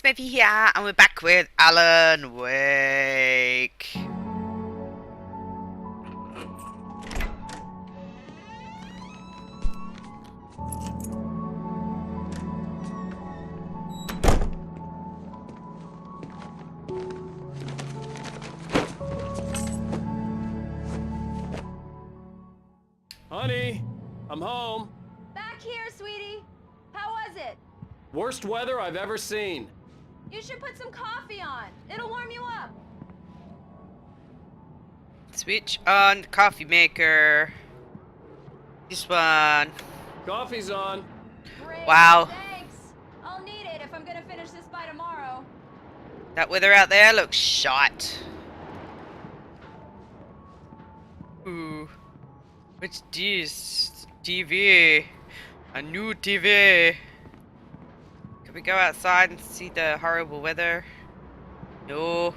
PinkSmurfy here, and we're back with Alan Wake. Honey, I'm home. Back here, sweetie. How was it? Worst weather I've ever seen. You should put some coffee on. It'll warm you up. Switch on the coffee maker. This one. Coffee's on. Great. Wow. Thanks. I'll need it if I'm gonna finish this by tomorrow. That weather out there looks shot. Ooh. What's this? TV. A new TV. Can we go outside and see the horrible weather? No.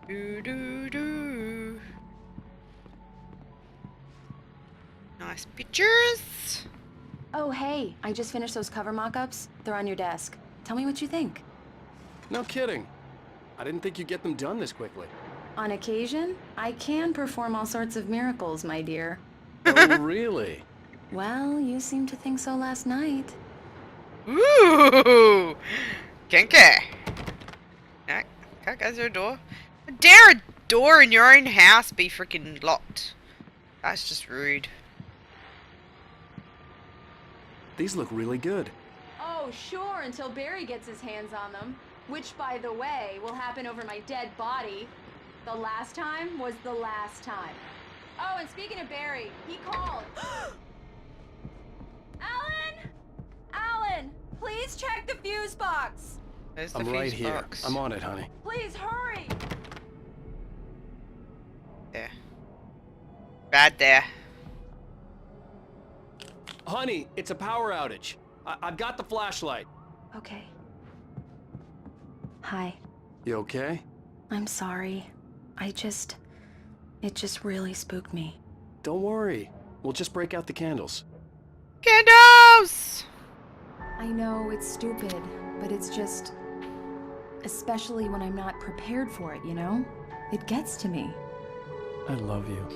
Do do do. Nice pictures. Oh, hey. I just finished those cover mock-ups. They're on your desk. Tell me what you think. No kidding. I didn't think you'd get them done this quickly. On occasion, I can perform all sorts of miracles, my dear. Oh, really? Well, you seemed to think so last night. Ooh, kinky. Can't go through a door. How dare a door in your own house be freaking locked? That's just rude. These look really good. Oh, sure, until Barry gets his hands on them. Which, by the way, will happen over my dead body. The last time was the last time. Oh, and speaking of Barry, he called. Alan! Alan! Please check the fuse box! There's the I'm right fuse here. box. I'm on it, honey. Please hurry! There. Bad there. Honey, it's a power outage. I've got the flashlight. Okay. Hi. You okay? I'm sorry. It just really spooked me. Don't worry. We'll just break out the candles. Candles! I know it's stupid, but it's just... Especially when I'm not prepared for it, you know? It gets to me. I love you.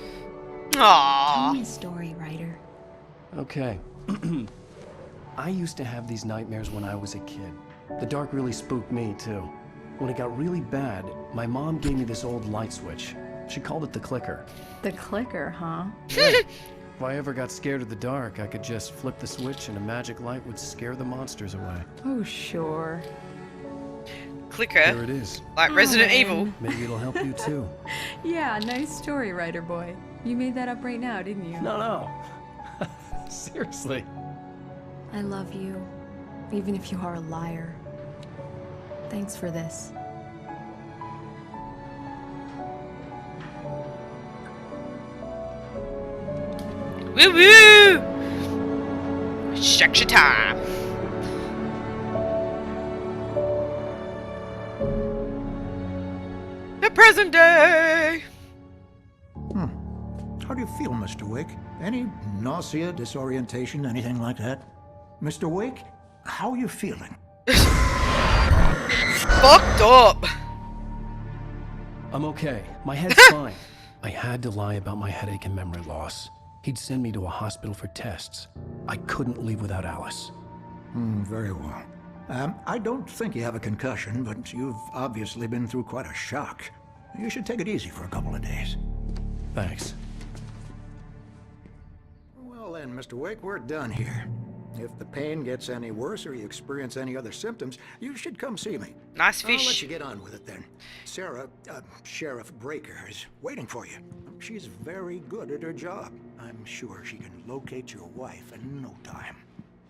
Tell me Aww. a story, writer. Okay. I used to have these nightmares when I was a kid. The dark really spooked me, too. When it got really bad, my mom gave me this old light switch. She called it the clicker. The clicker, huh? If I ever got scared of the dark, I could just flip the switch and a magic light would scare the monsters away. Oh, sure. Clicker. There it is. Like Resident Alan. Evil. Maybe it'll help you too. Yeah, nice story, writer boy. You made that up right now, didn't you? No. Seriously. I love you, even if you are a liar. Thanks for this. Woo woo! Structure time. The present day. How do you feel, Mr. Wake? Any nausea, disorientation, anything like that? Mr. Wake, how are you feeling? Fucked up. I'm okay. My head's fine. I had to lie about my headache and memory loss. He'd send me to a hospital for tests. I couldn't leave without Alice. Very well. I don't think you have a concussion, but you've obviously been through quite a shock. You should take it easy for a couple of days. Thanks. Well then, Mr. Wake, we're done here. If the pain gets any worse or you experience any other symptoms, you should come see me. Nice I'll let fish. you get on with it then. Sarah, Sheriff Breaker, is waiting for you. She's very good at her job. I'm sure she can locate your wife in no time.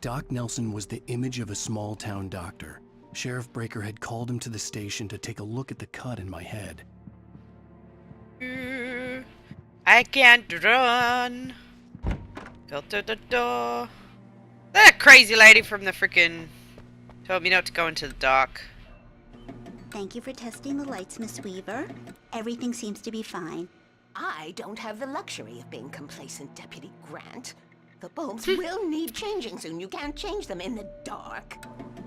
Doc Nelson was the image of a small-town doctor. Sheriff Breaker had called him to the station to take a look at the cut in my head. I can't run. Go to the door. That crazy lady from the frickin' told me not to go into the dark. Thank you for testing the lights, Miss Weaver. Everything seems to be fine. I don't have the luxury of being complacent, Deputy Grant. The bulbs will need changing soon. You can't change them in the dark.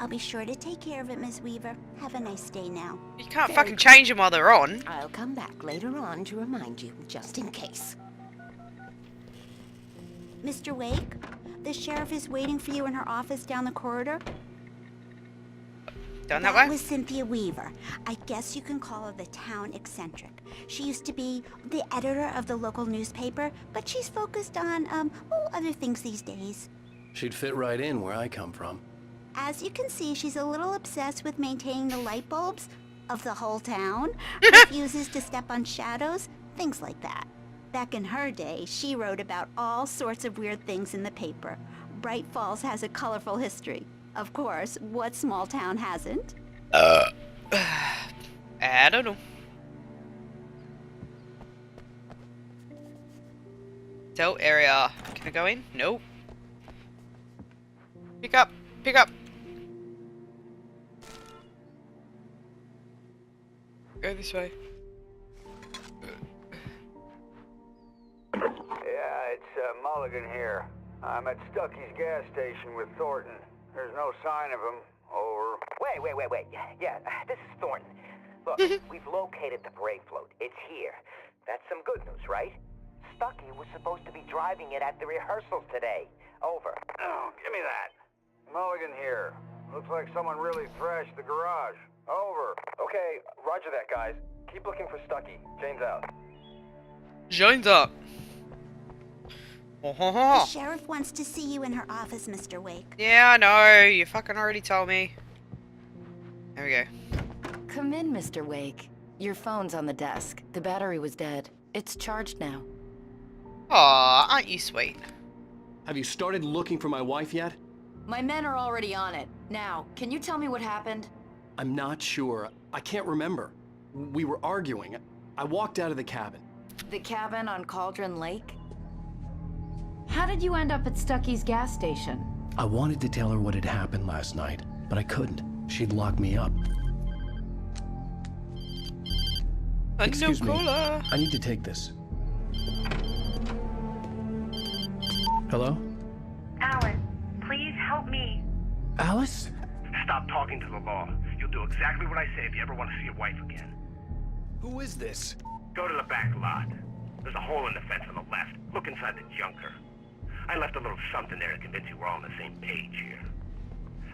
I'll be sure to take care of it, Miss Weaver. Have a nice day now. You can't Very fucking good. change them while they're on. I'll come back later on to remind you, just in case. Mr. Wake, the sheriff is waiting for you in her office down the corridor. Down that way? was Cynthia Weaver. I guess you can call her the town eccentric. She used to be the editor of the local newspaper, but she's focused on, other things these days. She'd fit right in where I come from. As you can see, she's a little obsessed with maintaining the light bulbs of the whole town, refuses to step on shadows, things like that. Back in her day, she wrote about all sorts of weird things in the paper. Bright Falls has a colorful history. Of course, what small town hasn't? I don't know. Cell area. Can I go in? Nope. Pick up. Pick up. Go this way. Yeah, it's Mulligan here. I'm at Stucky's gas station with Thornton. There's no sign of him. Over. Wait. Yeah, this is Thornton. Look, we've located the parade float. It's here. That's some good news, right? Stucky was supposed to be driving it at the rehearsals today. Over. Oh, give me that. Mulligan here. Looks like someone really thrashed the garage. Over. Okay, roger that, guys. Keep looking for Stucky. Jane's out. Joins up. The sheriff wants to see you in her office, Mr. Wake. Yeah, I know. You fucking already told me. There we go. Come in, Mr. Wake. Your phone's on the desk. The battery was dead. It's charged now. Aw, aren't you sweet? Have you started looking for my wife yet? My men are already on it. Now, can you tell me what happened? I'm not sure. I can't remember. We were arguing. I walked out of the cabin. The cabin on Cauldron Lake? How did you end up at Stucky's gas station? I wanted to tell her what had happened last night, but I couldn't. She'd locked me up. Excuse me. Cola. I need to take this. Hello? Alan, please help me. Alice? Stop talking to the law. You'll do exactly what I say if you ever want to see your wife again. Who is this? Go to the back lot. There's a hole in the fence on the left. Look inside the junker. I left a little something there to convince you we're all on the same page here.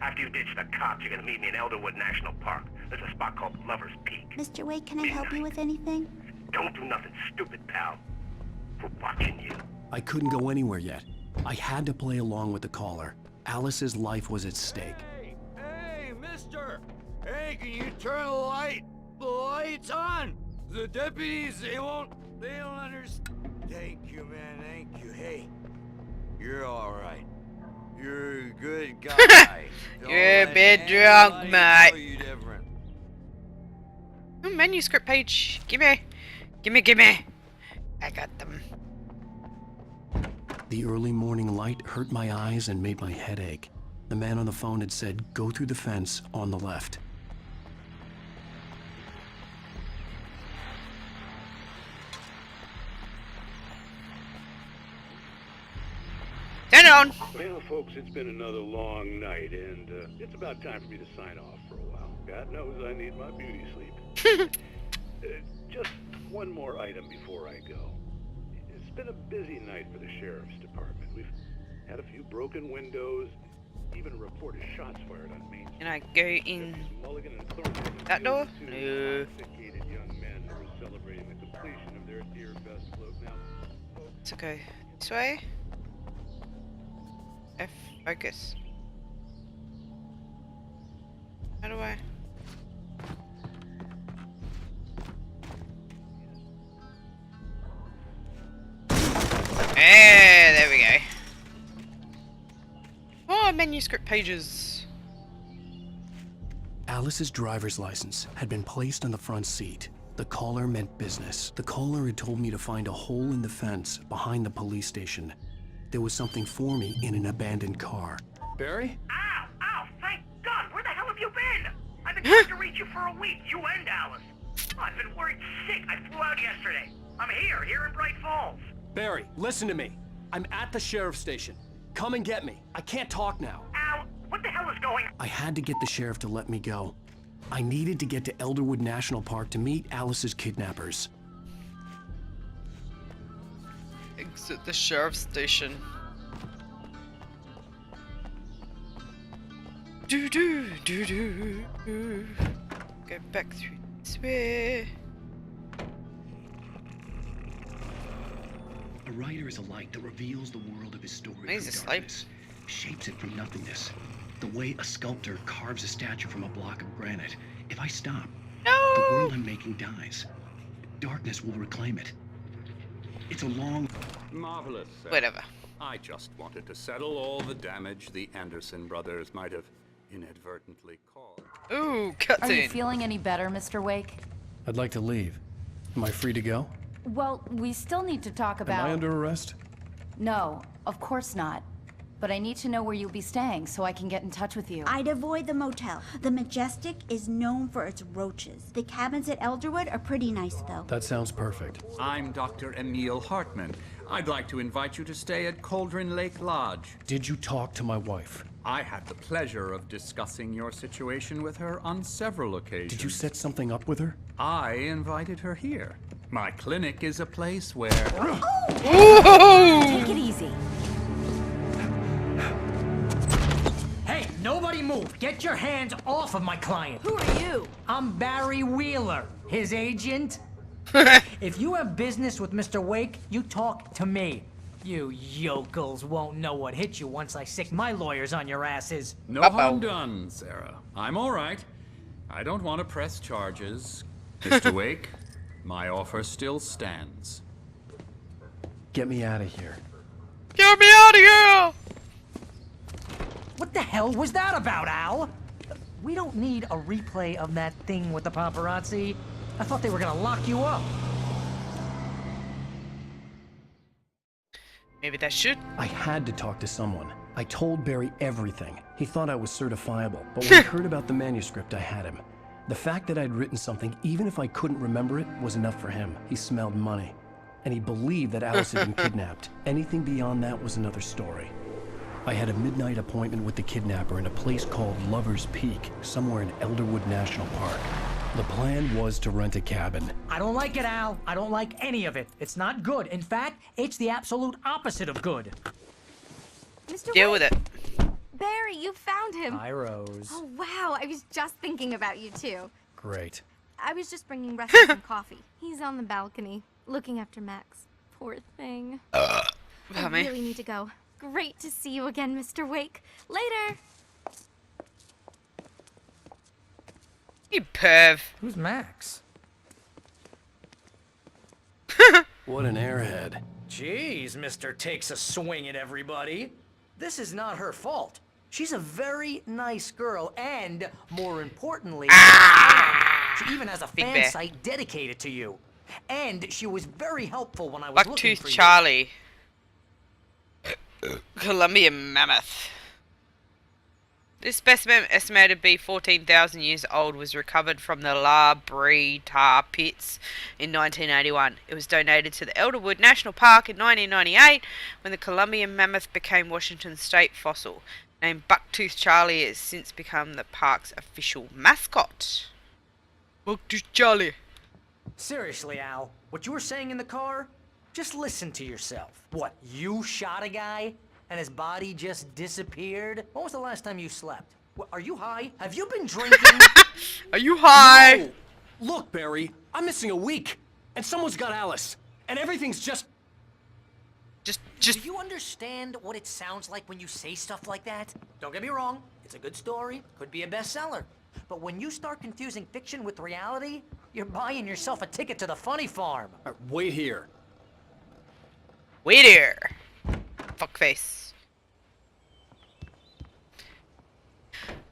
After you ditch the cops, you're gonna meet me in Elderwood National Park. There's a spot called Lover's Peak. Mr. Wake, can I help you with anything? Don't do nothing stupid, pal. We're watching you. I couldn't go anywhere yet. I had to play along with the caller. Alice's life was at stake. Hey, mister! Hey, can you turn the light? The light's on! The deputies, they don't understand. Thank you, man, thank you. Hey, you're alright. You're a good guy. Don't You're a let bit drunk, anybody mate. tell you different. Ooh, manuscript page. Gimme. I got them. The early morning light hurt my eyes and made my head ache. The man on the phone had said, go through the fence on the left. Turn it on. Well, folks, it's been another long night, and it's about time for me to sign off for a while. God knows I need my beauty sleep. Just one more item before I go. It's been a busy night for the sheriff's department. We've had a few broken windows, even a report of shots fired on Main Street. Can I go in Mulligan and Thornton that door? two No. sophisticated young men who were celebrating the completion of their Deer Fest float. Now, Let's go this way. F, focus. How do I? There we go. Oh, manuscript pages. Alice's driver's license had been placed on the front seat. The caller meant business. The caller had told me to find a hole in the fence behind the police station. There was something for me in an abandoned car. Barry? Ow! Thank God! Where the hell have you been? I've been trying to reach you for a week. You and Alice. Oh, I've been worried sick. I flew out yesterday. I'm here in Bright Falls. Barry, listen to me. I'm at the sheriff's station. come and get me. I can't talk now. Al, what the hell is going on? I had to get the sheriff to let me go. I needed to get to Elderwood National Park to meet Alice's kidnappers. Exit the sheriff's station. Do do do do. Go back through this way. A writer is a light that reveals the world of his story He's from asleep. darkness, shapes it from nothingness. The way a sculptor carves a statue from a block of granite. If I stop, the world I'm making dies. Darkness will reclaim it. It's a long... Marvelous. Whatever. I just wanted to settle all the damage the Anderson brothers might have inadvertently caused. Ooh, Are you cutscene. feeling any better, Mr. Wake? I'd like to leave. Am I free to go? Well, we still need to talk about... Am I under arrest? No, of course not. But I need to know where you'll be staying so I can get in touch with you. I'd avoid the motel. The Majestic is known for its roaches. The cabins at Elderwood are pretty nice, though. That sounds perfect. I'm Dr. Emil Hartman. I'd like to invite you to stay at Cauldron Lake Lodge. Did you talk to my wife? I had the pleasure of discussing your situation with her on several occasions. Did you set something up with her? I invited her here. My clinic is a place where... Take it easy. Hey, nobody move! Get your hands off of my client! Who are you? I'm Barry Wheeler, his agent. If you have business with Mr. Wake, you talk to me. You yokels won't know what hit you once I sick my lawyers on your asses. No harm done, Sarah. I'm all right. I don't want to press charges. Mr. Wake, my offer still stands. Get me out of here. Get me out of here! What the hell was that about, Al? We don't need a replay of that thing with the paparazzi. I thought they were gonna lock you up. Maybe that should. I had to talk to someone. I told Barry everything. He thought I was certifiable, but when he heard about the manuscript, I had him. The fact that I'd written something, even if I couldn't remember it, was enough for him. He smelled money. And he believed that Alice had been kidnapped. Anything beyond that was another story. I had a midnight appointment with the kidnapper in a place called Lover's Peak, somewhere in Elderwood National Park. The plan was to rent a cabin. I don't like it, Al. I don't like any of it. It's not good. In fact, it's the absolute opposite of good. Mr. Deal with Wake. it. Barry, you found him. Hi, Rose. Oh, wow. I was just thinking about you, too. Great. I was just bringing Rusty some coffee. He's on the balcony, looking after Max. Poor thing. I really need to go. Great to see you again, Mr. Wake. Later. You perv. Who's Max? What an airhead. Jeez, Mr. Takes a swing at everybody. This is not her fault. She's a very nice girl, and more importantly, she even has a Big fan bear. site dedicated to you. And she was very helpful when I was looking Bucktooth for you. Charlie. Colombian mammoth. This specimen, estimated to be 14,000 years old, was recovered from the La Brie tar pits in 1981. It was donated to the Elderwood National Park in 1998 when the Colombian mammoth became Washington's state fossil. Named Bucktooth Charlie, it has since become the park's official mascot. Bucktooth Charlie. Seriously, Al, what you were saying in the car? Just listen to yourself. What, you shot a guy and his body just disappeared? When was the last time you slept? What, are you high? Have you been drinking? Are you high? No. Look, Barry, I'm missing a week, and someone's got Alice, and everything's just... Do you understand what it sounds like when you say stuff like that? Don't get me wrong, it's a good story, could be a bestseller. But when you start confusing fiction with reality, you're buying yourself a ticket to the funny farm. Wait here. Wait here. Fuckface.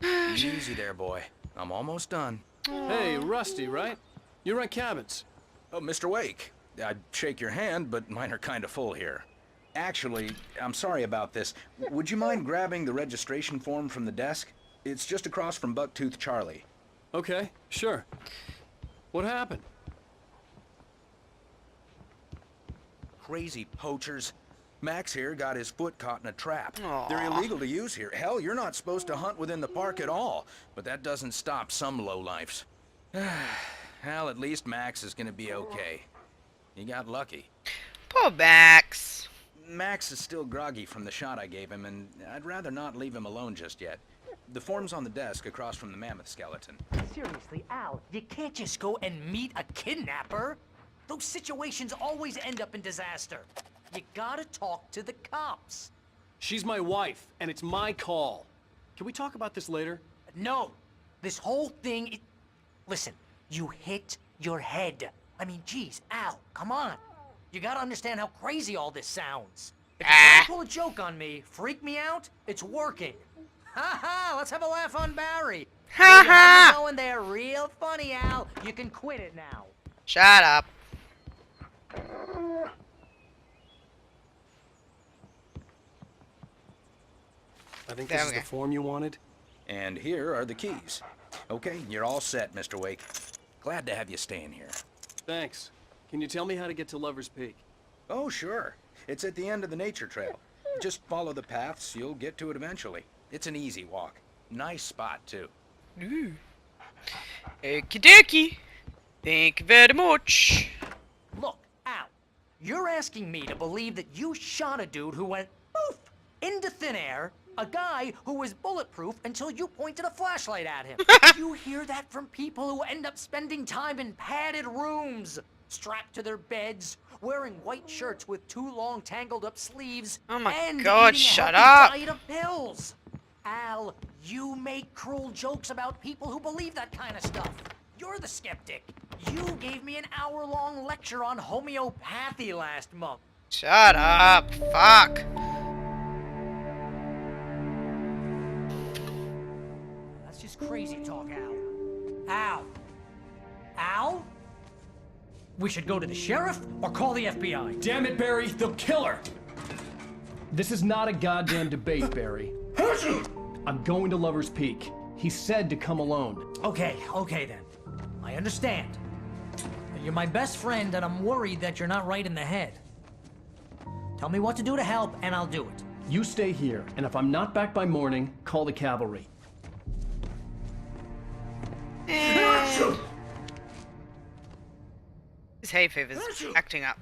Easy there, boy. I'm almost done. Hey, Rusty, right? You rent cabins. Oh, Mr. Wake. I'd shake your hand, but mine are kind of full here. Actually, I'm sorry about this. Would you mind grabbing the registration form from the desk? It's just across from Bucktooth Charlie. Okay, sure. What happened? Crazy poachers. Max here got his foot caught in a trap. Aw. They're illegal to use here. Hell, you're not supposed to hunt within the park at all. But that doesn't stop some lowlifes. Well, at least Max is gonna be okay. He got lucky. Poor Max. Max is still groggy from the shot I gave him, and I'd rather not leave him alone just yet. The form's on the desk across from the mammoth skeleton. Seriously, Al, you can't just go and meet a kidnapper. Those situations always end up in disaster. You gotta talk to the cops. She's my wife, and it's my call. Can we talk about this later? No. This whole thing... Listen, you hit your head. I mean, geez, Al, come on. You gotta understand how crazy all this sounds. If you try to pull a joke on me, freak me out, it's working. Ha ha, let's have a laugh on Barry. Ha ha! Going there real funny, Al. You can quit it now. Shut up. I think this is the form you wanted. And here are the keys. Okay, you're all set, Mr. Wake. Glad to have you staying here. Thanks. Can you tell me how to get to Lover's Peak? Oh, sure. It's at the end of the nature trail. Just follow the paths, you'll get to it eventually. It's an easy walk. Nice spot, too. Ooh. Okie dokie. Thank you very much. Look, Al, you're asking me to believe that you shot a dude who went poof into thin air, a guy who was bulletproof until you pointed a flashlight at him. You hear that from people who end up spending time in padded rooms, strapped to their beds, wearing white shirts with too long tangled up sleeves, Oh my and God, eating a shut healthy up. diet of pills. Al, you make cruel jokes about people who believe that kind of stuff. You're the skeptic. You gave me an hour-long lecture on homeopathy last month. Shut up. Fuck. That's just crazy talk, Al. Al? Al? We should go to the sheriff or call the FBI. Damn it, Barry, they'll kill her! This is not a goddamn debate, Barry. I'm going to Lover's Peak. He said to come alone. Okay then. I understand. You're my best friend, and I'm worried that you're not right in the head. Tell me what to do to help, and I'll do it. You stay here, and if I'm not back by morning, call the cavalry. His hay fever's acting up.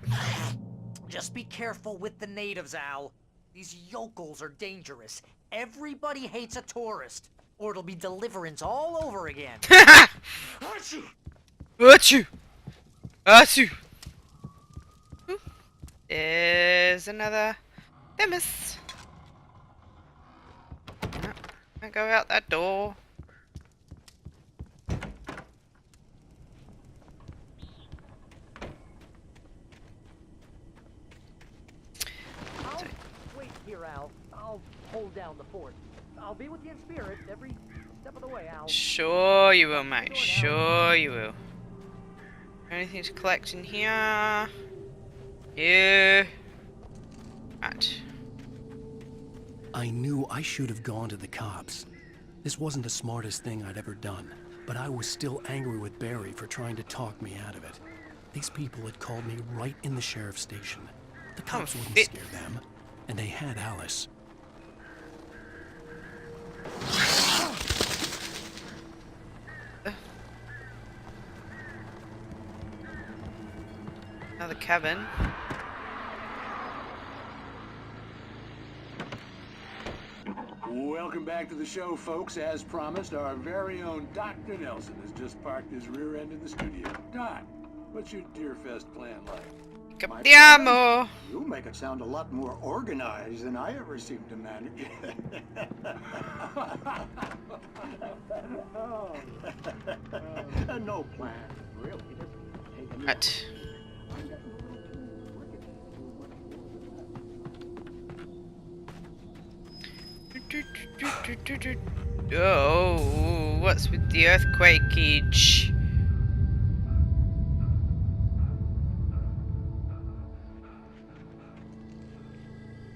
Just be careful with the natives, Al. These yokels are dangerous. Everybody hates a tourist, or it'll be Deliverance all over again. Achoo! Achoo! There's another Themis. No, I go out that door. Wait here, Al. I'll hold down the fort. I'll be with you in spirit every step of the way, Al. Sure you will, mate. Sure you will. Anything to collect in here? Yeah. Right. I knew I should have gone to the cops. This wasn't the smartest thing I'd ever done, but I was still angry with Barry for trying to talk me out of it. These people had called me right in the sheriff's station. The cops wouldn't scare them, and they had Alice. Another cabin. Welcome back to the show, folks. As promised, our very own Dr. Nelson has just parked his rear end in the studio. Doc, what's your Deerfest plan like? Captiamo! You make it sound a lot more organized than I ever seem to manage. No plan, really. Right. Oh, what's with the earthquake-age?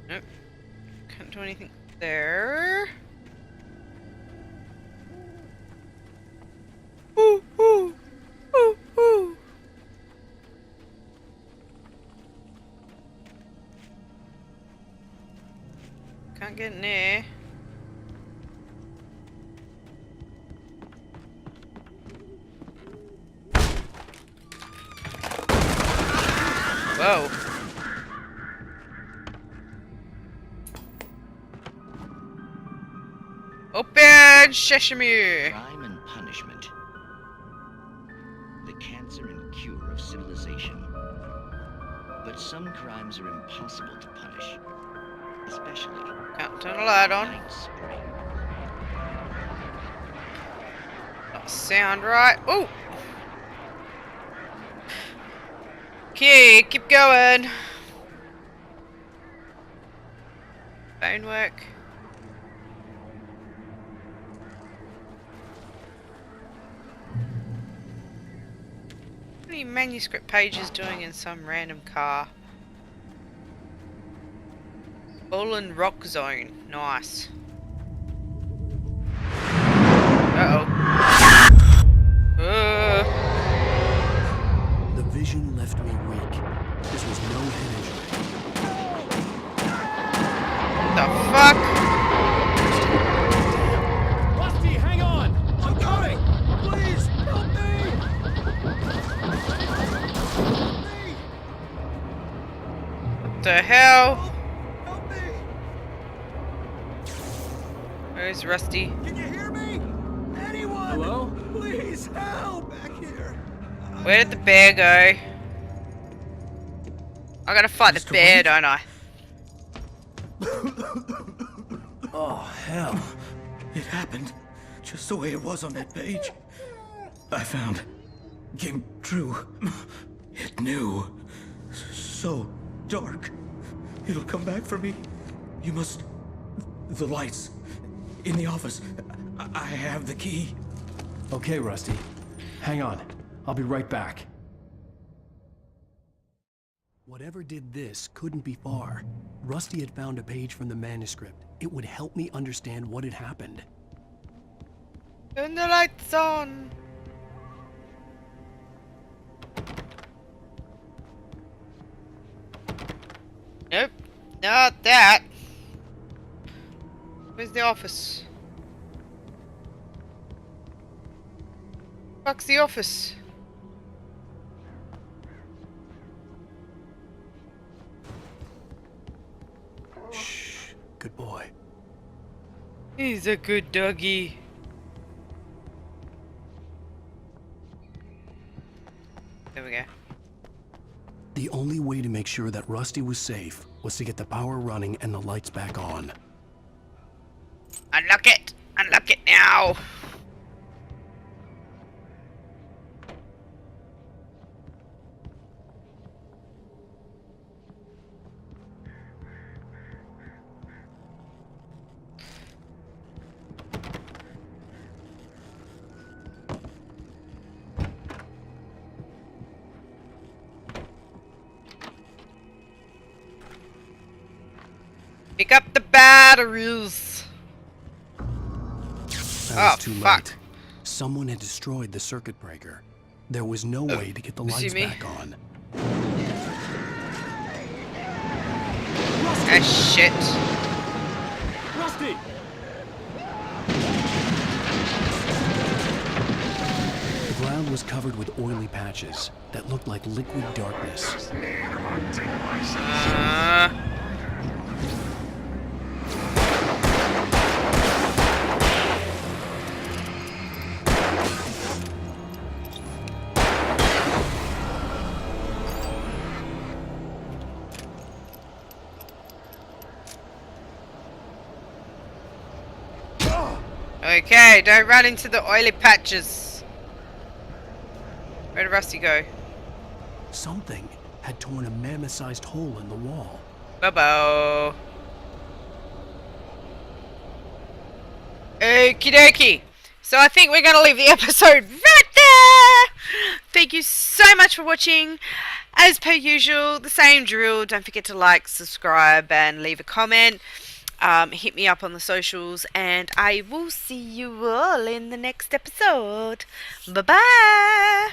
Nope. Can't do anything there. Ooh, ooh, ooh, ooh. Can't get in there. Whoa. Open sesame! Crime and punishment. The cancer and cure of civilization. But some crimes are impossible to punish. Especially... Can't turn the light on. Not sound right. Oh! Okay, keep going. Phone work. What are you manuscript pages doing in some random car? Fallen Rock Zone. Nice. Uh-oh. The vision left me weak. This was no head injury. The fuck? Rusty, hang on! I'm coming! Please, help me! What the hell? Help me! Where's Rusty? Can you hear me? Anyone? Hello? Please help! Back here. Where did the bear go? I gotta fight the bear, don't I? Oh, hell. It happened just the way it was on that page. I found. Came true. It knew. So dark. It'll come back for me. You must... The lights. In the office. I have the key. Okay, Rusty. Hang on. I'll be right back. Whatever did this couldn't be far. Rusty had found a page from the manuscript. It would help me understand what had happened. Turn the lights on. Nope, not that. Where's the office? Fuck's the office? Shh, good boy. He's a good doggy. There we go. The only way to make sure that Rusty was safe was to get the power running and the lights back on. Unlock it! Unlock it now! Pick up the batteries. That was too late. Someone had destroyed the circuit breaker. There was no way to get the lights back on. Ah, shit. Rusty! The ground was covered with oily patches that looked like liquid darkness. Okay, don't run into the oily patches. Where did Rusty go? Something had torn a mammoth-sized hole in the wall. Bobo. Okie dokie. So I think we're going to leave the episode right there. Thank you so much for watching. As per usual, the same drill. Don't forget to like, subscribe, and leave a comment. Hit me up on the socials, and I will see you all in the next episode. Bye-bye.